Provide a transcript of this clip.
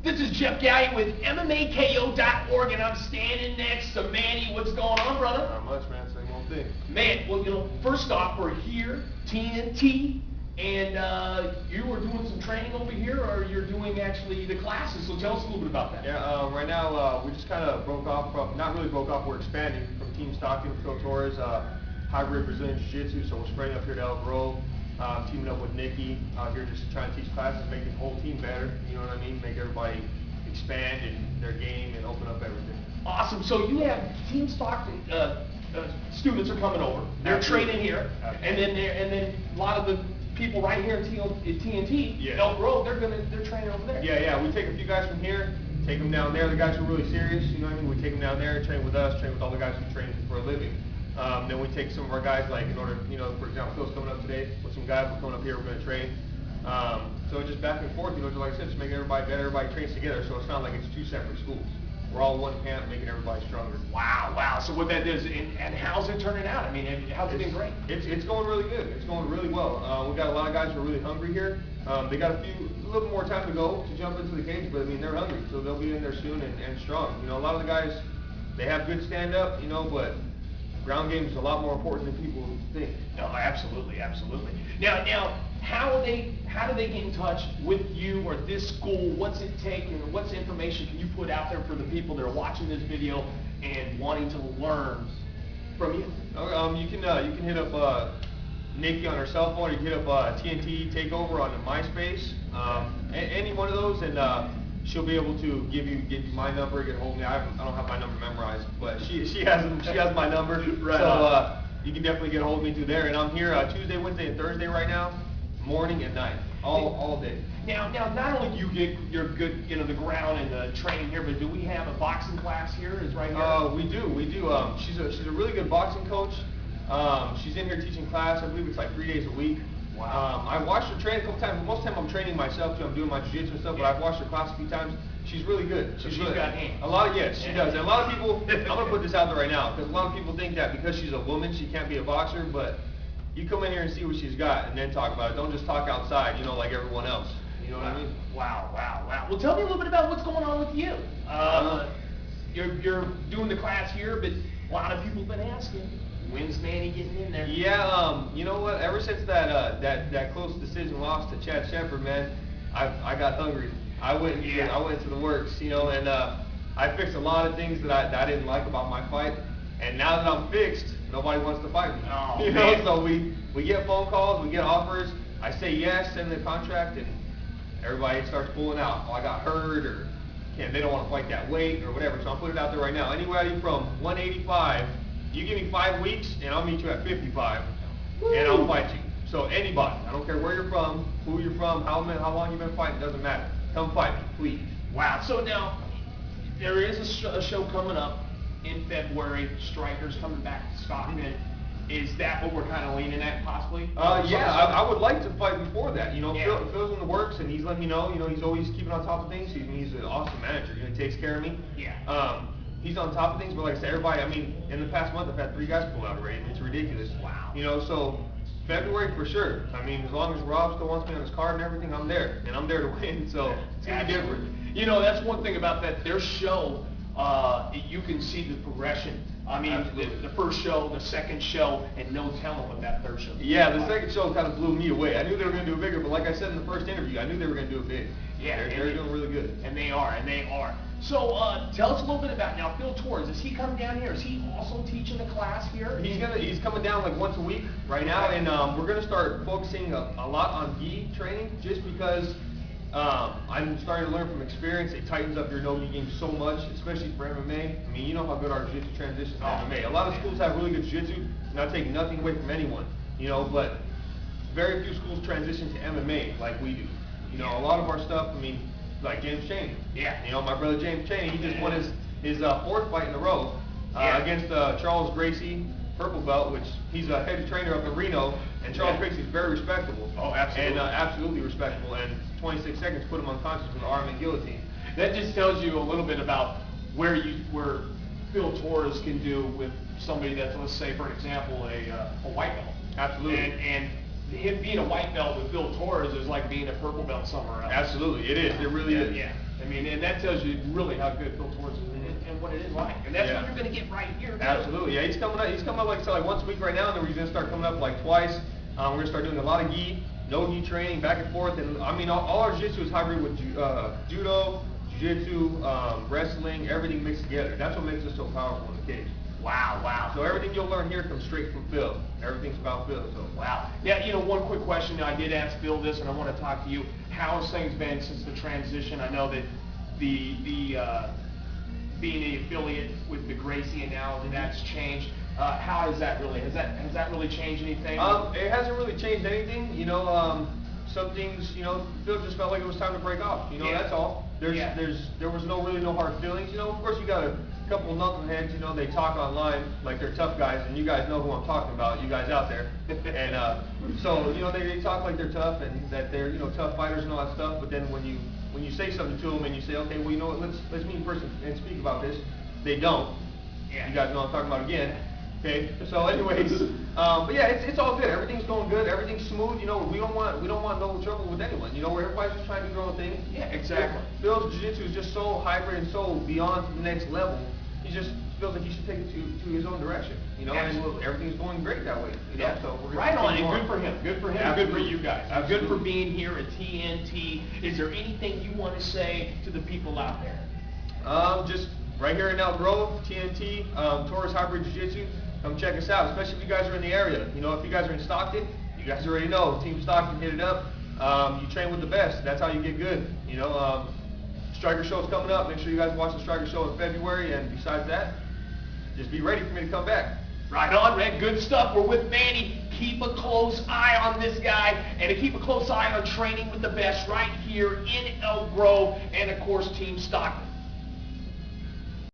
This is Jeff Gallion with MMAKO.org, and I'm standing next to Manny. What's going on, brother? Not much, man. Same old thing. Man, well, first off, we're here, TNT, and you were doing some training over here, or you're doing actually the classes, so tell us a little bit about that. Yeah, right now we just kind of broke off from, not really broke off, we're expanding from Team Stockton, Phil Torres, hybrid Brazilian Jiu-Jitsu, so we're spreading up here to Elk Grove. Teaming up with Nikki out here just trying to teach classes, make the whole team better, you know what I mean? Make everybody expand in their game and open up everything. Awesome. So you have Team Stockton students are coming over. They're training here, and then a lot of the people right here in TNT, Elk Grove, they're training over there. Yeah. We take a few guys from here, take them down there. The guys who are really serious, you know what I mean? We take them down there, train with us, train with all the guys who train for a living. Then we take some of our guys, like in order, for example, Phil's coming up today with some guys. We're coming up here, we're going to train. So just back and forth, just like I said, just making everybody better. Everybody trains together, so it's not like it's two separate schools. We're all one camp, making everybody stronger. Wow. So what that does, and how's it turning out? I mean, how's it been great? It's going really good. It's going really well. We've got a lot of guys who are really hungry here. They got a little more time to go to jump into the cage, but I mean, they're hungry, so they'll be in there soon and strong. A lot of the guys, they have good stand-up, but ground game is a lot more important than people think. No, absolutely. Now, how do they get in touch with you or this school? What's it take, and what's information can you put out there for the people that are watching this video and wanting to learn from you? You can hit up Nikki on her cell phone. You can hit up TNT Takeover on MySpace. Any one of those, and she'll be able to give you my number, get hold of me. I don't have my number memorized, but she has my number. Right. So you can definitely get hold of me through there. And I'm here Tuesday, Wednesday, and Thursday right now, morning and night, all day. Now, not only do you get your good, the ground and the training here, but do we have a boxing class here? Is right here? We do. She's a really good boxing coach. She's in here teaching class. I believe it's like 3 days a week. Wow. I watched her train a couple times. Most of the time I'm training myself too. I'm doing my jiu-jitsu and stuff, but I've watched her class a few times. She's really good. So she's got hands. Yes, she does. And a lot of people, I'm going to put this out there right now, because a lot of people think that because she's a woman, she can't be a boxer, but you come in here and see what she's got and then talk about it. Don't just talk outside, like everyone else. You know what I mean? Wow. Well, tell me a little bit about what's going on with you. You're doing the class here, but a lot of people have been asking, when's Manny getting in there? Yeah, you know what? Ever since that close decision loss to Chad Shepard, man, I got hungry. I went to the works, and I fixed a lot of things that I didn't like about my fight. And now that I'm fixed, nobody wants to fight me. Oh, So we get phone calls, we get offers. I say yes, send the contract, and everybody starts pulling out. Oh, I got hurt, or they don't want to fight that weight, or whatever. So I'm putting it out there right now. Anybody from 185. You give me 5 weeks, and I'll meet you at 55, and I'll fight you. So anybody, I don't care where you're from, who you're from, how long you've been fighting, doesn't matter. Come fight me, please. Wow. So now, there is a show coming up in February. Strikers coming back to Stockton. Is that what we're kind of leaning at, possibly? Yeah, I would like to fight before that. Phil's in the works, and he's letting me know. He's always keeping on top of things. He's an awesome manager. He takes care of me. Yeah. He's on top of things, but like I said, everybody, in the past month, I've had 3 guys pull out already. It's ridiculous. Wow. So February for sure. As long as Rob still wants me on his card and everything, I'm there. And I'm there to win, so it's going to be different. That's one thing about their show, you can see the progression. The first show, the second show, and no telling what that third show is. Yeah, the second show kind of blew me away. I knew they were going to do it bigger, but like I said in the first interview, I knew they were going to do it big. Yeah, they're doing really good. And they are. So tell us a little bit about now Phil Torres. Is he coming down here? Is he also teaching the class here? He's coming down like once a week right now, and we're going to start focusing a lot on gi training, just because I'm starting to learn from experience. It tightens up your no-gi game so much, especially for MMA. You know how good our jiu-jitsu transitions to MMA. A lot of schools have really good jiu-jitsu, and I take nothing away from anyone, but very few schools transition to MMA like we do. A lot of our stuff, like James Chaney. Yeah. My brother James Chaney, he just won his 4th fight in a row against Charles Gracie, purple belt, which he's a head trainer up in Reno, and Charles Gracie's very respectable. Oh, absolutely. And absolutely respectable, and 26 seconds put him unconscious with an arm and guillotine. That just tells you a little bit about where Phil Torres can do with somebody that's, let's say, for example, a white belt. Absolutely. And him being a white belt with Phil Torres is like being a purple belt somewhere else. Absolutely, it is. It really is. Yeah. I mean, and that tells you really how good Phil Torres is and what it is like. And that's what you're going to get right here. Too. Absolutely. Yeah, he's coming up like I said, like once a week right now, and then we're going to start coming up like twice. We're going to start doing a lot of gi, no gi training, back and forth. And I mean, all our jiu-jitsu is hybrid with judo, jiu-jitsu, wrestling, everything mixed together. That's what makes us so powerful in the cage. Wow, wow. So everything you'll learn here comes straight from Phil. Everything's about Phil. So wow. Yeah, you know, one quick question. I did ask Phil this, and I want to talk to you. How has things been since the transition? I know that the being an affiliate with the Gracie, and now that's changed. How has that really? Has that really changed anything? It hasn't really changed anything. You know, some things. You know, Phil just felt like it was time to break off. You know, that's all. There was really no hard feelings. You know, of course you got a couple knuckleheads, you know, they talk online like they're tough guys, and you guys know who I'm talking about, you guys out there. And so, you know, they talk like they're tough and that they're, you know, tough fighters and all that stuff, but then when you say something to them and you say, okay, well, you know what, let's meet in person and speak about this, they don't. Yeah. You guys know what I'm talking about again. Okay, so anyways, but yeah, it's all good. Everything's going good. Everything's smooth. You know, we don't want no trouble with anyone. You know, where everybody's just trying to do their own thing. Yeah, exactly. Phil's jiu-jitsu is just so hybrid and so beyond to the next level. He just feels like he should take it to his own direction. You know, absolutely. And everything's going great that way. You know? So we're right on, and good for him. Good for him. Absolutely. Good for you guys. Absolutely. Good for being here at TNT. Is there anything you want to say to the people out there? Just right here in Elk Grove, TNT, Torres Hybrid Jiu-Jitsu. Come check us out, especially if you guys are in the area. You know, if you guys are in Stockton, you guys already know, Team Stockton, hit it up. You train with the best. That's how you get good. You know, Striker Show's coming up. Make sure you guys watch the Striker Show in February. And besides that, just be ready for me to come back. Right on, Red. Good stuff. We're with Manny. Keep a close eye on this guy, and to keep a close eye on training with the best right here in Elk Grove, and of course, Team Stockton.